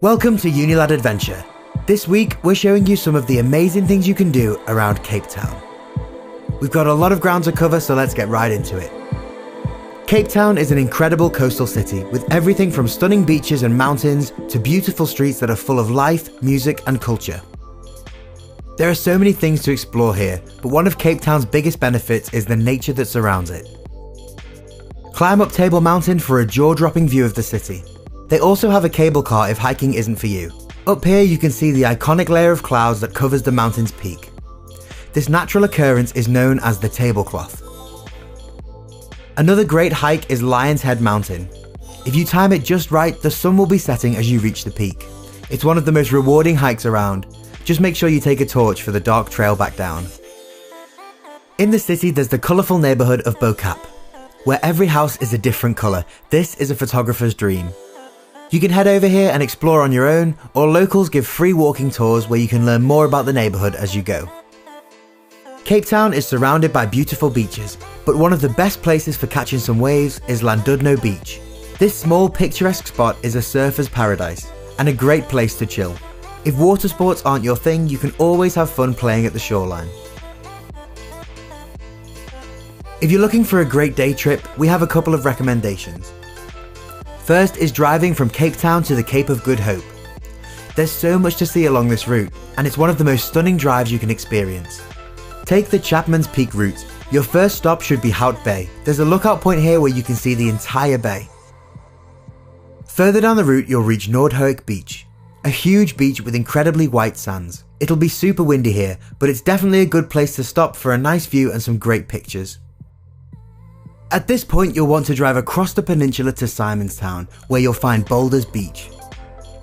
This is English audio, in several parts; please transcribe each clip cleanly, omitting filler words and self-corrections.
Welcome to UNILAD Adventure. This week, we're showing you some of the amazing things you can do around Cape Town. We've got a lot of ground to cover, so let's get right into it. Cape Town is an incredible coastal city with everything from stunning beaches and mountains to beautiful streets that are full of life, music, and culture. There are so many things to explore here, but one of Cape Town's biggest benefits is the nature that surrounds it. Climb up Table Mountain for a jaw-dropping view of the city. They also have a cable car if hiking isn't for you. Up here you can see the iconic layer of clouds that covers the mountain's peak. This natural occurrence is known as the tablecloth. Another great hike is Lion's Head Mountain. If you time it just right, the sun will be setting as you reach the peak. It's one of the most rewarding hikes around. Just make sure you take a torch for the dark trail back down. In the city there's the colourful neighbourhood of Bocap, where every house is a different colour. This is a photographer's dream. You can head over here and explore on your own, or locals give free walking tours where you can learn more about the neighbourhood as you go. Cape Town is surrounded by beautiful beaches, but one of the best places for catching some waves is Llandudno Beach. This small picturesque spot is a surfer's paradise, and a great place to chill. If water sports aren't your thing, you can always have fun playing at the shoreline. If you're looking for a great day trip, we have a couple of recommendations. First is driving from Cape Town to the Cape of Good Hope. There's so much to see along this route, and it's one of the most stunning drives you can experience. Take the Chapman's Peak route. Your first stop should be Hout Bay. There's a lookout point here where you can see the entire bay. Further down the route you'll reach Noordhoek Beach, a huge beach with incredibly white sands. It'll be super windy here, but it's definitely a good place to stop for a nice view and some great pictures. At this point you'll want to drive across the peninsula to Simonstown, where you'll find Boulders Beach.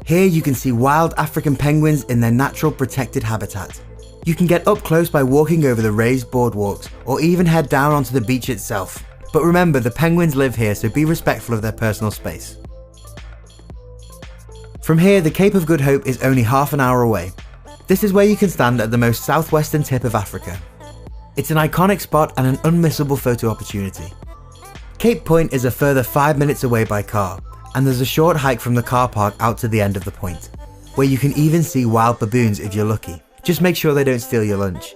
Here you can see wild African penguins in their natural protected habitat. You can get up close by walking over the raised boardwalks, or even head down onto the beach itself. But remember, the penguins live here, so be respectful of their personal space. From here, the Cape of Good Hope is only half an hour away. This is where you can stand at the most southwestern tip of Africa. It's an iconic spot and an unmissable photo opportunity. Cape Point is a further 5 minutes away by car, and there's a short hike from the car park out to the end of the point, where you can even see wild baboons if you're lucky. Just make sure they don't steal your lunch.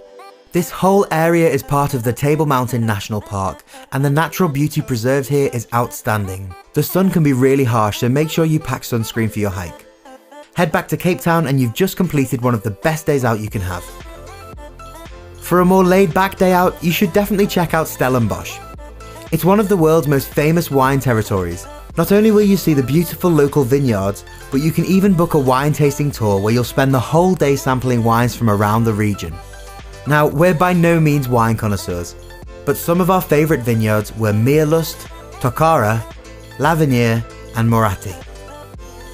This whole area is part of the Table Mountain National Park, and the natural beauty preserved here is outstanding. The sun can be really harsh, so make sure you pack sunscreen for your hike. Head back to Cape Town and you've just completed one of the best days out you can have. For a more laid-back day out, you should definitely check out Stellenbosch. It's one of the world's most famous wine territories. Not only will you see the beautiful local vineyards, but you can even book a wine tasting tour where you'll spend the whole day sampling wines from around the region. Now, we're by no means wine connoisseurs, but some of our favourite vineyards were Meerlust, Tokara, Lavinier and Moratti.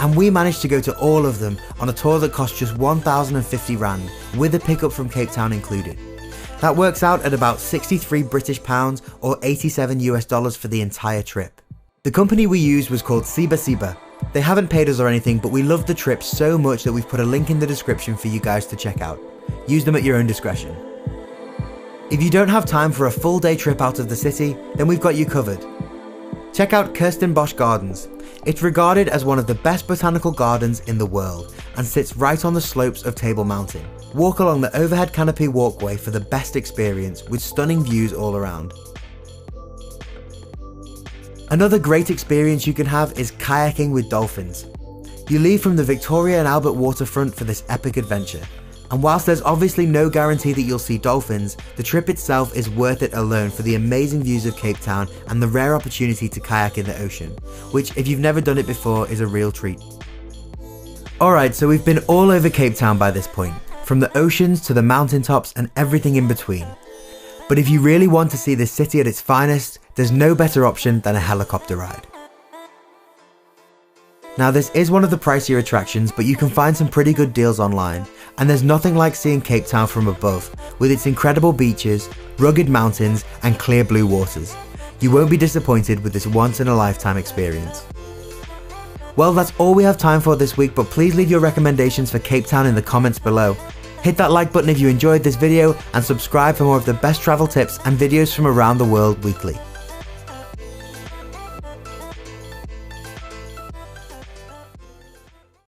And we managed to go to all of them on a tour that cost just 1,050 Rand, with a pickup from Cape Town included. That works out at about 63 British pounds or $87 for the entire trip. The company we used was called Siba Siba. They haven't paid us or anything, but we loved the trip so much that we've put a link in the description for you guys to check out. Use them at your own discretion. If you don't have time for a full day trip out of the city, then we've got you covered. Check out Kirstenbosch Gardens. It's regarded as one of the best botanical gardens in the world and sits right on the slopes of Table Mountain. Walk along the overhead canopy walkway for the best experience with stunning views all around. Another great experience you can have is kayaking with dolphins. You leave from the Victoria and Albert waterfront for this epic adventure. And whilst there's obviously no guarantee that you'll see dolphins, the trip itself is worth it alone for the amazing views of Cape Town and the rare opportunity to kayak in the ocean, which if you've never done it before is a real treat. Alright, so we've been all over Cape Town by this point, from the oceans to the mountaintops and everything in between. But if you really want to see this city at its finest, there's no better option than a helicopter ride. Now this is one of the pricier attractions, but you can find some pretty good deals online, and there's nothing like seeing Cape Town from above, with its incredible beaches, rugged mountains and clear blue waters. You won't be disappointed with this once-in-a-lifetime experience. Well, that's all we have time for this week, but please leave your recommendations for Cape Town in the comments below. Hit that like button if you enjoyed this video and subscribe for more of the best travel tips and videos from around the world weekly.